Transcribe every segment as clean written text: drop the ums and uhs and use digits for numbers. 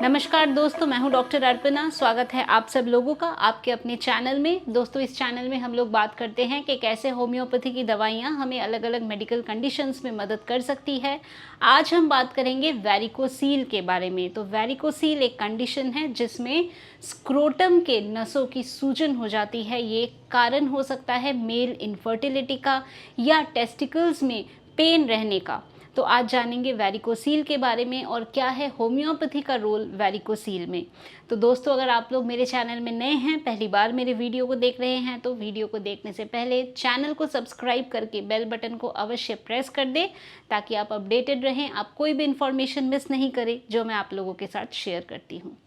नमस्कार दोस्तों, मैं हूं डॉक्टर अर्पणा। स्वागत है आप सब लोगों का आपके अपने चैनल में। दोस्तों, इस चैनल में हम लोग बात करते हैं कि कैसे होम्योपैथी की दवाइयां हमें अलग अलग मेडिकल कंडीशंस में मदद कर सकती है। आज हम बात करेंगे वैरिकोसील के बारे में। तो वैरिकोसील एक कंडीशन है जिसमें स्क्रोटम के नसों की सूजन हो जाती है। ये कारण हो सकता है मेल इनफर्टिलिटी का या टेस्टिकल्स में पेन रहने का। तो आज जानेंगे वैरिकोसील के बारे में और क्या है होम्योपैथी का रोल वैरिकोसील में। तो दोस्तों, अगर आप लोग मेरे चैनल में नए हैं, पहली बार मेरे वीडियो को देख रहे हैं, तो वीडियो को देखने से पहले चैनल को सब्सक्राइब करके बेल बटन को अवश्य प्रेस कर दें ताकि आप अपडेटेड रहें, आप कोई भी इन्फॉर्मेशन मिस नहीं करें जो मैं आप लोगों के साथ शेयर करती हूँ।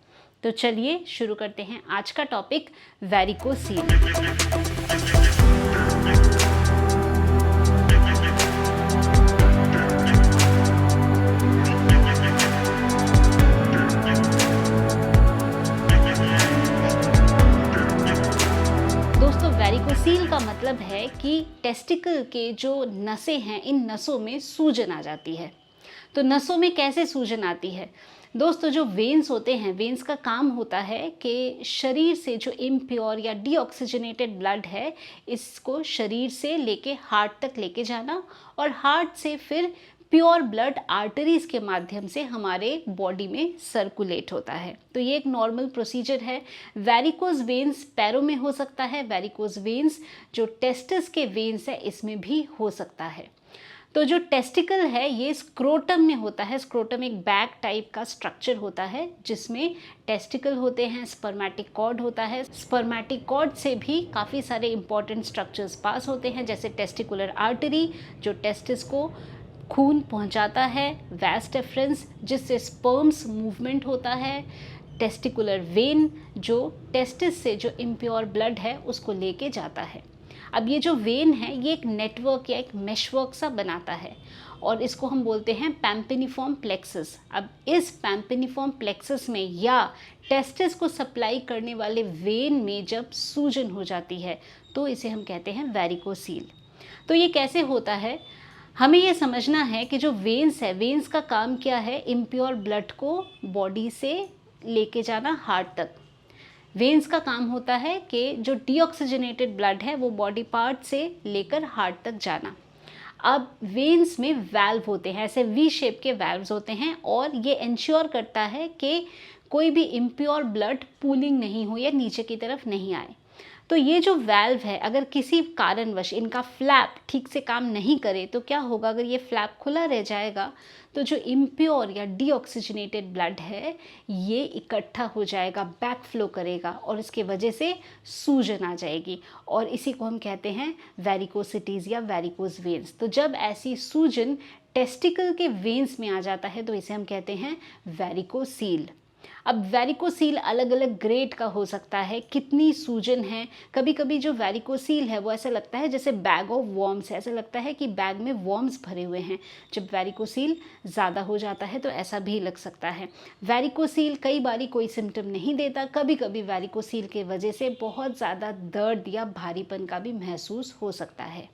तो चलिए शुरू करते हैं आज का टॉपिक, वैरिकोसील। वैरिकोसील का मतलब है कि टेस्टिकल के जो नसें हैं, इन नसों में सूजन आ जाती है। तो नसों में कैसे सूजन आती है? दोस्तों, जो वेन्स होते हैं, वेन्स का काम होता है कि शरीर से जो इम्प्योर या डीऑक्सीजनेटेड ब्लड है, इसको शरीर से लेके हार्ट तक लेके जाना और हार्ट से फिर प्योर ब्लड आर्टरीज के माध्यम से हमारे बॉडी में सर्कुलेट होता है। तो ये एक नॉर्मल प्रोसीजर है। वैरिकोज वेन्स पैरों में हो सकता है, वैरिकोज वेन्स जो टेस्टिस के वेन्स है इसमें भी हो सकता है। तो जो टेस्टिकल है ये स्क्रोटम में होता है। स्क्रोटम एक बैग टाइप का स्ट्रक्चर होता है जिसमें टेस्टिकल होते हैं, स्पर्मेटिक कॉर्ड होता है। स्पर्मेटिक कॉर्ड से भी काफ़ी सारे इंपॉर्टेंट स्ट्रक्चर्स पास होते हैं, जैसे टेस्टिकुलर आर्टरी जो टेस्टिस को खून पहुंचाता है, वैस डेफरेंस जिससे स्पर्म्स मूवमेंट होता है, टेस्टिकुलर वेन जो टेस्टिस से जो इम्प्योर ब्लड है उसको लेके जाता है। अब ये जो वेन है ये एक नेटवर्क या एक मेशवर्क सा बनाता है और इसको हम बोलते हैं पैम्पिनिफॉर्म प्लेक्सस। अब इस पैम्पिनिफॉर्म प्लेक्सस में या टेस्टिस को सप्लाई करने वाले वेन में जब सूजन हो जाती है तो इसे हम कहते हैं वैरिकोसील। तो ये कैसे होता है? हमें ये समझना है कि जो वेन्स है, वेन्स का काम क्या है? इम्प्योर ब्लड को बॉडी से लेके जाना हार्ट तक। वेन्स का काम होता है कि जो डीऑक्सीजनेटेड ब्लड है वो बॉडी पार्ट से लेकर हार्ट तक जाना। अब वेन्स में वाल्व होते हैं, ऐसे वी शेप के वाल्व्स होते हैं और ये इंश्योर करता है कि कोई भी इम्प्योर ब्लड पूलिंग नहीं हो या नीचे की तरफ नहीं आए। तो ये जो वाल्व है, अगर किसी कारणवश इनका फ्लैप ठीक से काम नहीं करे तो क्या होगा? अगर ये फ्लैप खुला रह जाएगा तो जो इम्प्योर या डीऑक्सीजनेटेड ब्लड है ये इकट्ठा हो जाएगा, बैक फ्लो करेगा और इसके वजह से सूजन आ जाएगी और इसी को हम कहते हैं वैरिकोसिटीज़ या वैरिकोज वेन्स। तो जब ऐसी सूजन टेस्टिकल के वेन्स में आ जाता है तो इसे हम कहते हैं वैरिकोसील। अब वैरिकोसील अलग अलग ग्रेड का हो सकता है, कितनी सूजन है। कभी कभी जो वैरिकोसील है वो ऐसा लगता है जैसे बैग ऑफ वॉर्म्स है, ऐसा लगता है कि बैग में वॉर्म्स भरे हुए हैं। जब वैरिकोसील ज़्यादा हो जाता है तो ऐसा भी लग सकता है। वैरिकोसील कई बारी कोई सिम्टम नहीं देता, कभी कभी वैरिकोसील के वजह से बहुत ज़्यादा दर्द या भारीपन का भी महसूस हो सकता है।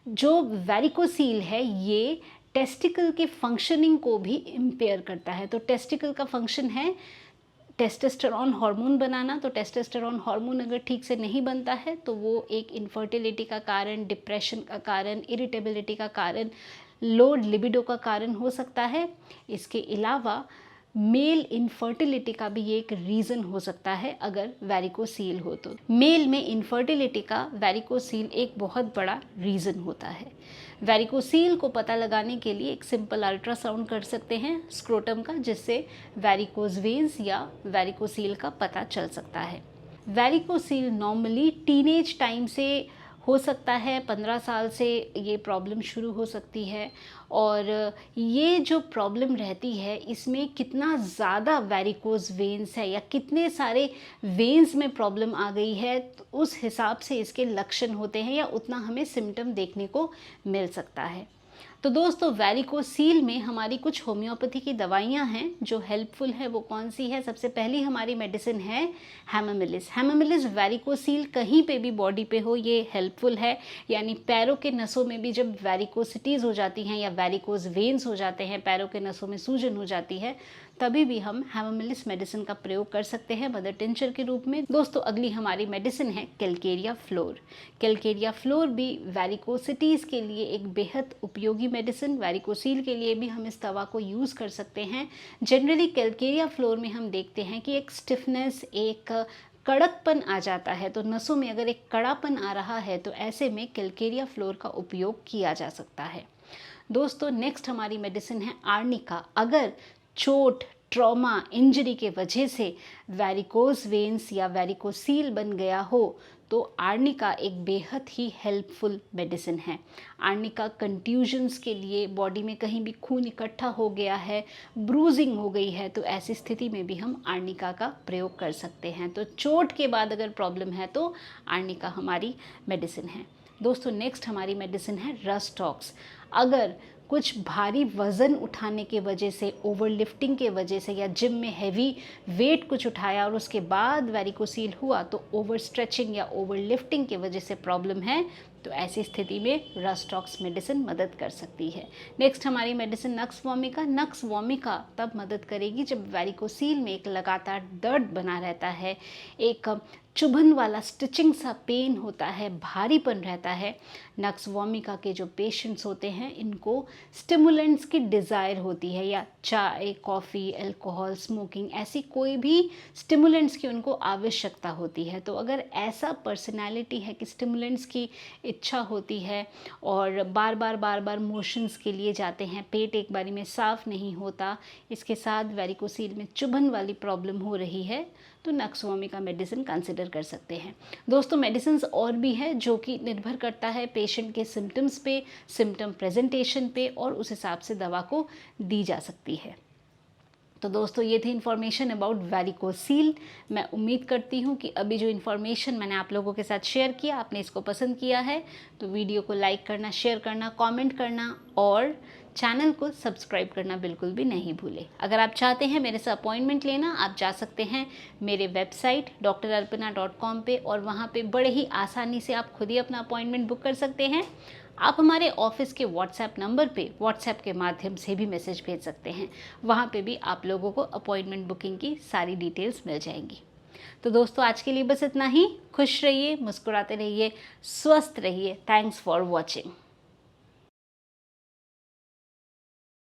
जो वैरिकोसील है ये टेस्टिकल के फंक्शनिंग को भी इम्पेयर करता है। तो टेस्टिकल का फंक्शन है टेस्टोस्टेरोन हार्मोन बनाना। तो टेस्टोस्टेरोन हार्मोन अगर ठीक से नहीं बनता है तो वो एक इनफर्टिलिटी का कारण, डिप्रेशन का कारण, इरिटेबिलिटी का कारण, लो लिबिडो का कारण हो सकता है। इसके अलावा मेल इनफर्टिलिटी का भी ये एक रीज़न हो सकता है अगर वैरिकोसील हो तो। मेल में इनफर्टिलिटी का वैरिकोसील एक बहुत बड़ा रीज़न होता है। वैरिकोसील को पता लगाने के लिए एक सिंपल अल्ट्रासाउंड कर सकते हैं स्क्रोटम का, जिससे वैरिकोज वेन्स या वैरिकोसील का पता चल सकता है। वैरिकोसील नॉर्मली टीनेज टाइम से हो सकता है, 15 साल से ये प्रॉब्लम शुरू हो सकती है और ये जो प्रॉब्लम रहती है इसमें कितना ज़्यादा वैरिकोज वेन्स है या कितने सारे वेन्स में प्रॉब्लम आ गई है तो उस हिसाब से इसके लक्षण होते हैं या उतना हमें सिम्टम देखने को मिल सकता है। तो दोस्तों वैरिकोसील में हमारी कुछ होम्योपैथी की दवाइयाँ हैं जो हेल्पफुल है। वो कौन सी है? सबसे पहली हमारी मेडिसिन है हेमामिलिस। हेमामिलिस वैरिकोसील कहीं पे भी बॉडी पे हो ये हेल्पफुल है, यानी पैरों के नसों में भी जब वैरिकोसिटीज़ हो जाती हैं या वैरिकोज वेन्स हो जाते हैं, पैरों के नसों में सूजन हो जाती है, तभी भी हम हेमामिलिस मेडिसिन का प्रयोग कर सकते हैं मदर टिंचर के रूप में। दोस्तों अगली हमारी मेडिसिन है कैलकेरिया फ्लोर। कैलकेरिया फ्लोर भी वैरिकोसिटीज़ के लिए एक बेहद उपयोगी मेडिसिन, वैरिकोसील के लिए भी हम इस दवा को यूज़ कर सकते हैं। जनरली कैलकेरिया फ्लोर में हम देखते हैं कि एक स्टिफनेस, एक कड़कपन आ जाता है, तो नसों में अगर एक कड़ापन आ रहा है तो ऐसे में कैलकेरिया फ्लोर का उपयोग किया जा सकता है। दोस्तों नेक्स्ट हमारी मेडिसिन है आर्निका। अगर चोट, ट्रॉमा, इंजरी के वजह से वैरिकोज वेन्स या वैरिकोसील बन गया हो तो आर्निका एक बेहद ही हेल्पफुल मेडिसिन है। आर्निका कंट्यूजन्स के लिए, बॉडी में कहीं भी खून इकट्ठा हो गया है, ब्रूजिंग हो गई है, तो ऐसी स्थिति में भी हम आर्निका का प्रयोग कर सकते हैं। तो चोट के बाद अगर प्रॉब्लम है तो आर्निका हमारी मेडिसिन है। दोस्तों नेक्स्ट हमारी मेडिसिन है रस्टॉक्स। अगर कुछ भारी वज़न उठाने के वजह से, ओवरलिफ्टिंग के वजह से, या जिम में हैवी वेट कुछ उठाया और उसके बाद वैरिकोसील हुआ, तो ओवर स्ट्रेचिंग या ओवरलिफ्टिंग के वजह से प्रॉब्लम है, तो ऐसी स्थिति में रस्टॉक्स मेडिसिन मदद कर सकती है। नेक्स्ट हमारी medicine nux vomica. Nux vomica तब मदद करेगी जब वैरिकोसील में एक लगातार दर्द बना रहता है, एक चुभन वाला स्टिचिंग सा पेन होता है, भारीपन रहता है। नक्स वोमिका के जो पेशेंट्स होते हैं इनको स्टिमुलेंट्स की डिज़ायर होती है, या चाय, कॉफ़ी, अल्कोहल, स्मोकिंग, ऐसी कोई भी स्टिमुलेंट्स की उनको आवश्यकता होती है। तो अगर ऐसा पर्सनालिटी है कि स्टिमुलेंट्स की इच्छा होती है और बार बार मोशंस के लिए जाते हैं, पेट एक बारी में साफ़ नहीं होता, इसके साथ वैरिकोसील में चुभन वाली प्रॉब्लम हो रही है, तो नक्स वोमिका मेडिसिन कंसिडर कर सकते हैं। दोस्तों मेडिसिन्स और भी है जो कि निर्भर करता है पेशेंट के सिम्टम्स पे, सिम्टम प्रेजेंटेशन पे, और उस हिसाब से दवा को दी जा सकती है। तो दोस्तों ये थी इन्फॉर्मेशन अबाउट वैरिकोसील। मैं उम्मीद करती हूँ कि अभी जो इन्फॉर्मेशन मैंने आप लोगों के साथ शेयर किया, आपने इसको पसंद किया है। तो वीडियो को लाइक करना, शेयर करना, कमेंट करना और चैनल को सब्सक्राइब करना बिल्कुल भी नहीं भूलें। अगर आप चाहते हैं मेरे से अपॉइंटमेंट लेना, आप जा सकते हैं मेरे वेबसाइट drarpana.com पे, और वहाँ पे बड़े ही आसानी से आप खुद ही अपना अपॉइंटमेंट बुक कर सकते हैं। आप हमारे ऑफिस के व्हाट्सएप नंबर पे व्हाट्सएप के माध्यम से भी मैसेज भेज सकते हैं, वहाँ पे भी आप लोगों को अपॉइंटमेंट बुकिंग की सारी डिटेल्स मिल जाएंगी। तो दोस्तों आज के लिए बस इतना ही। खुश रहिए, मुस्कुराते रहिए, स्वस्थ रहिए। Thanks for watching.